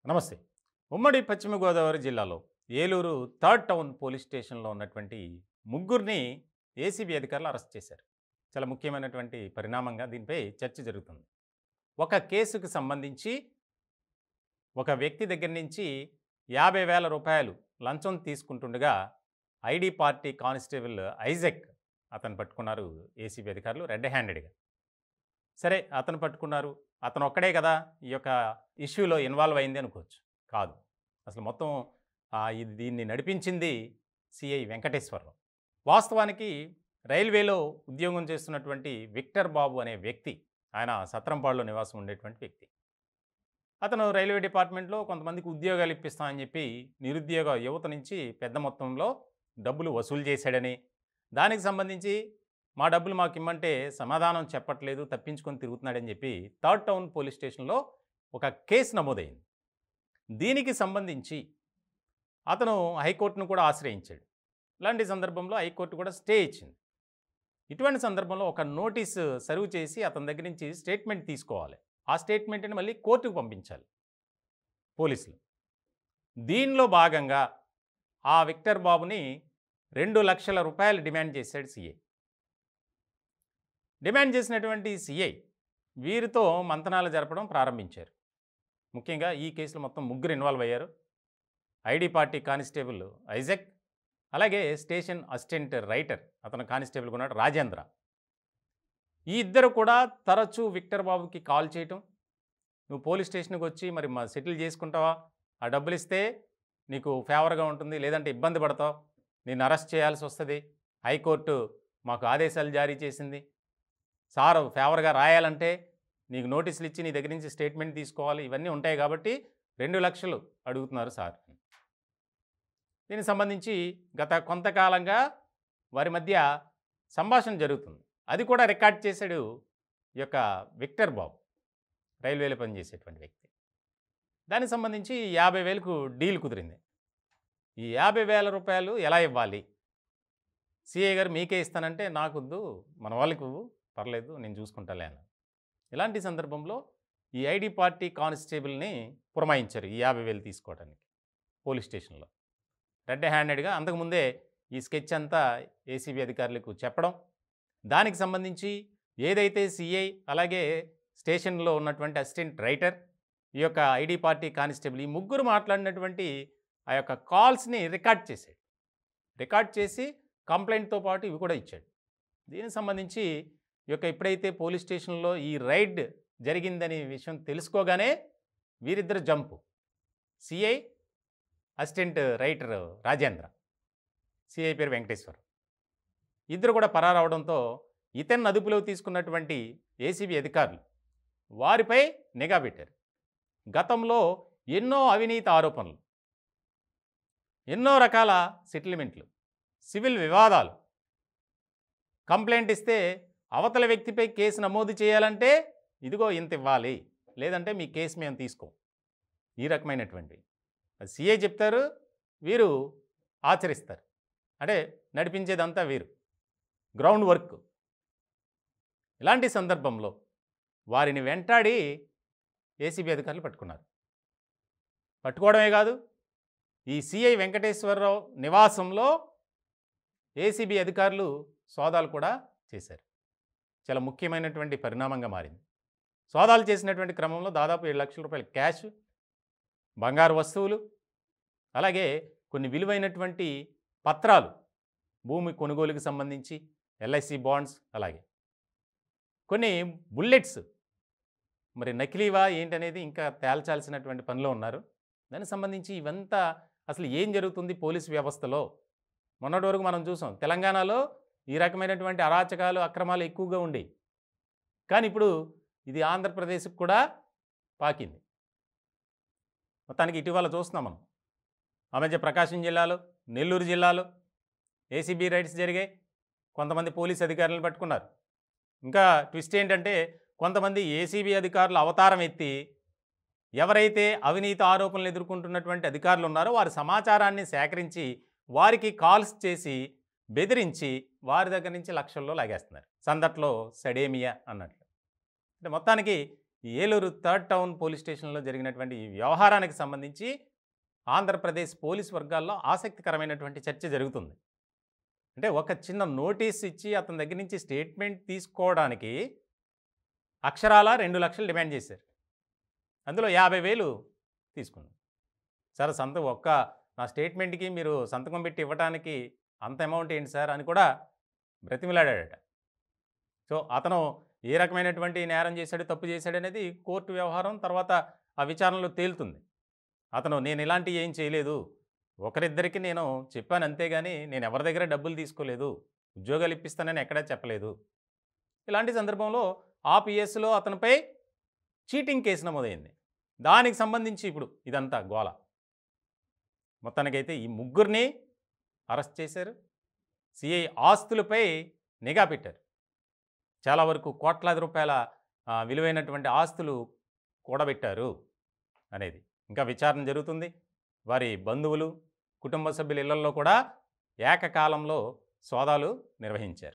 నమస్తే. ఉమ్మడి పశ్చిమ గోదావరి జిల్లాలో ఏలూరు థర్డ్ టౌన్ పోలీస్ స్టేషన్‌లో ఉన్నటువంటి ముగ్గురిని ఏసీబీ అధికారులు అరెస్ట్ చేశారు. చాలా ముఖ్యమైనటువంటి పరిణామంగా దీనిపై చర్చ జరుగుతుంది. ఒక కేసుకు సంబంధించి ఒక వ్యక్తి దగ్గర నుంచి రూ. 50,000 లంచం తీసుకుంటుండగా ఐడీ పార్టీ కానిస్టేబుల్ ఐజాక్ అతను పట్టుకున్నారు ఏసీబీ అధికారులు రెడ్ హ్యాండెడ్‌గా. సరే అతను పట్టుకున్నారు. అతను ఒక్కడే కదా ఈ యొక్క ఇష్యూలో ఇన్వాల్వ్ అయింది అనుకోవచ్చు. కాదు. అసలు మొత్తం దీన్ని నడిపించింది సిఐ వెంకటేశ్వరరావు. వాస్తవానికి రైల్వేలో ఉద్యోగం చేస్తున్నటువంటి విక్టర్ బాబు అనే వ్యక్తి, ఆయన సత్రంపాడులో నివాసం ఉండేటువంటి వ్యక్తి. అతను రైల్వే డిపార్ట్మెంట్‌లో కొంతమందికి ఉద్యోగాలు ఇప్పిస్తామని చెప్పి నిరుద్యోగ యువత నుంచి పెద్ద మొత్తంలో డబ్బులు వసూలు చేశాడని, దానికి సంబంధించి మా డబ్బులు మాకిమ్మంటే సమాధానం చెప్పట్లేదు, తప్పించుకొని తిరుగుతున్నాడని చెప్పి థర్డ్ టౌన్ పోలీస్ స్టేషన్‌లో ఒక కేసు నమోదైంది. దీనికి సంబంధించి అతను హైకోర్టును కూడా ఆశ్రయించాడు. ఇలాంటి సందర్భంలో హైకోర్టు కూడా స్టే ఇచ్చింది. ఇటువంటి సందర్భంలో ఒక నోటీసు సర్వ్ చేసి అతని దగ్గర నుంచి స్టేట్మెంట్ తీసుకోవాలి. ఆ స్టేట్మెంట్‌ని మళ్ళీ కోర్టుకు పంపించాలి పోలీసులు. దీనిలో భాగంగా ఆ విక్టర్ బాబుని రూ. 2,00,000 డిమాండ్ చేశాడు సీఐ. డిమాండ్ చేసినటువంటి సీఐ వీరితో మంతనాలు జరపడం ప్రారంభించారు. ముఖ్యంగా ఈ కేసులో మొత్తం ముగ్గురు ఇన్వాల్వ్ అయ్యారు. ఐడీ పార్టీ కానిస్టేబుల్ ఐజాక్, అలాగే స్టేషన్ అసిస్టెంట్ రైటర్ అతను కానిస్టేబుల్గా ఉన్నాడు రాజేంద్ర. ఈ ఇద్దరు కూడా తరచూ విక్టర్ బాబుకి కాల్ చేయటం, నువ్వు పోలీస్ స్టేషన్కి వచ్చి మరి సెటిల్ చేసుకుంటావా, ఆ డబ్బులు ఇస్తే నీకు ఫేవర్గా ఉంటుంది, లేదంటే ఇబ్బంది పడతావు, నిన్ను అరెస్ట్ చేయాల్సి వస్తుంది, హైకోర్టు మాకు ఆదేశాలు జారీ చేసింది, సార్ ఫేవర్గా రాయాలంటే నీకు నోటీసులు ఇచ్చి నీ దగ్గర నుంచి స్టేట్మెంట్ తీసుకోవాలి, ఇవన్నీ ఉంటాయి కాబట్టి 2,00,000 అడుగుతున్నారు సార్. దీనికి సంబంధించి గత కొంతకాలంగా వారి మధ్య సంభాషణ జరుగుతుంది. అది కూడా రికార్డ్ చేశాడు ఈ యొక్క విక్టర్ బాబు, రైల్వేలో పనిచేసేటువంటి వ్యక్తి. దానికి సంబంధించి 50,000కు డీల్ కుదిరింది. ఈ రూ. 50,000 ఎలా ఇవ్వాలి, సిఐ గారు మీకే ఇస్తానంటే నాకొద్దు, మన వాళ్ళకు పర్లేదు నేను చూసుకుంటాలే అన్న. ఇలాంటి సందర్భంలో ఈ ఐడీ పార్టీ కానిస్టేబుల్ని పురమాయించారు ఈ 50,000 తీసుకోవడానికి పోలీస్ స్టేషన్లో. రెడ్ హ్యాండెడ్గా అంతకుముందే ఈ స్కెచ్ అంతా ఏసీబీ అధికారులకు చెప్పడం, దానికి సంబంధించి ఏదైతే సీఐ అలాగే స్టేషన్లో ఉన్నటువంటి అసిస్టెంట్ రైటర్, ఈ యొక్క ఐడీ పార్టీ కానిస్టేబుల్, ఈ ముగ్గురు మాట్లాడినటువంటి ఆ యొక్క కాల్స్ని రికార్డ్ చేశాడు. రికార్డ్ చేసి కంప్లైంట్తో పాటు ఇవి కూడా ఇచ్చాడు. దీనికి సంబంధించి ఈ యొక్క ఎప్పుడైతే పోలీస్ స్టేషన్లో ఈ రైడ్ జరిగిందనే విషయం తెలుసుకోగానే వీరిద్దరు jump, CI assistant writer Rajendra, CI పేరు వెంకటేశ్వర్, ఇద్దరు కూడా పరారవడంతో ఇతన్ని అదుపులో తీసుకున్నటువంటి ఏసీబీ అధికారులు వారిపై నిఘా పెట్టారు. గతంలో ఎన్నో అవినీతి ఆరోపణలు, ఎన్నో రకాల సెటిల్మెంట్లు, సివిల్ వివాదాలు, కంప్లైంట్ ఇస్తే అవతల వ్యక్తిపై కేసు నమోదు చేయాలంటే ఇదిగో ఇంత ఇవ్వాలి, లేదంటే మీ కేసు మేము తీసుకోం, ఈ రకమైనటువంటి సిఐ చెప్తారు, వీరు ఆచరిస్తారు. అంటే నడిపించేదంతా వీరు, గ్రౌండ్ వర్క్. ఇలాంటి సందర్భంలో వారిని వెంటాడి ఏసీబీ అధికారులు పట్టుకున్నారు. పట్టుకోవడమే కాదు, ఈ సిఐ వెంకటేశ్వరరావు నివాసంలో ఏసీబీ అధికారులు సోదాలు కూడా చేశారు. చాలా ముఖ్యమైనటువంటి పరిణామంగా మారింది. సోదాలు చేసినటువంటి క్రమంలో దాదాపు రూ. 7,00,000 క్యాష్, బంగారు వస్తువులు, అలాగే కొన్ని విలువైనటువంటి పత్రాలు, భూమి కొనుగోలుకు సంబంధించి ఎల్ఐసి బాండ్స్, అలాగే కొన్ని బుల్లెట్స్, మరి నకిలీవా ఏంటనేది ఇంకా తేల్చాల్సినటువంటి పనిలో ఉన్నారు. దానికి సంబంధించి ఇవంతా అసలు ఏం జరుగుతుంది పోలీసు వ్యవస్థలో, మొన్నటి వరకు మనం చూసాం తెలంగాణలో ఈ రకమైనటువంటి అరాచకాలు అక్రమాలు ఎక్కువగా ఉండేవి. కానీ ఇప్పుడు ఇది ఆంధ్రప్రదేశ్కి కూడా పాకింది. మొత్తానికి ఇటీవల చూస్తున్నాం మనం, ఆ మధ్య ప్రకాశం జిల్లాలో, నెల్లూరు జిల్లాలో ఏసీబీ రైడ్స్ జరిగాయి. కొంతమంది పోలీస్ అధికారులను పట్టుకున్నారు. ఇంకా ట్విస్ట్ ఏంటంటే కొంతమంది ఏసీబీ అధికారులు అవతారం ఎత్తి ఎవరైతే అవినీతి ఆరోపణలు ఎదుర్కొంటున్నటువంటి అధికారులు ఉన్నారో వారి సమాచారాన్ని సేకరించి వారికి కాల్స్ చేసి బెదిరించి వారి దగ్గర నుంచి లక్షల్లో లాగేస్తున్నారు. సందట్లో సడేమియా అన్నట్లు. అంటే మొత్తానికి ఏలూరు థర్డ్ టౌన్ పోలీస్ స్టేషన్లో జరిగినటువంటి ఈ వ్యవహారానికి సంబంధించి ఆంధ్రప్రదేశ్ పోలీస్ వర్గాల్లో ఆసక్తికరమైనటువంటి చర్చ జరుగుతుంది. అంటే ఒక చిన్న నోటీస్ ఇచ్చి అతని దగ్గర నుంచి స్టేట్మెంట్ తీసుకోవడానికి అక్షరాల 2,00,000 డిమాండ్ చేశారు. అందులో 50,000 తీసుకున్నాం. సార్ నా స్టేట్మెంట్కి మీరు సంతకం పెట్టి ఇవ్వడానికి అంత అమౌంట్ ఏంటి సార్ అని కూడా బ్రతిమిలాడాడట. సో అతను ఏ రకమైనటువంటి నేరం చేశాడు, తప్పు చేశాడు అనేది కోర్టు వ్యవహారం, తర్వాత ఆ విచారణలో తేలుతుంది. నేను ఇలాంటివి ఏం చేయలేదు, ఒకరిద్దరికి నేను చెప్పాను అంతేగాని నేను ఎవరి దగ్గర డబ్బులు తీసుకోలేదు, ఉద్యోగాలు ఇప్పిస్తానని ఎక్కడా చెప్పలేదు. ఇలాంటి సందర్భంలో ఆ పిఎస్లో అతనిపై చీటింగ్ కేసు నమోదైంది. దానికి సంబంధించి ఇప్పుడు ఇదంతా గోల. మొత్తానికైతే ఈ ముగ్గురిని అరెస్ట్ చేశారు. సిఐ ఆస్తులపై నిఘా పెట్టారు. చాలా వరకు కోట్లాది రూపాయల విలువైనటువంటి ఆస్తులు కూడబెట్టారు అనేది ఇంకా విచారణ జరుగుతుంది. వారి బంధువులు, కుటుంబ సభ్యుల ఇళ్లల్లో కూడా ఏకకాలంలో సోదాలు నిర్వహించారు.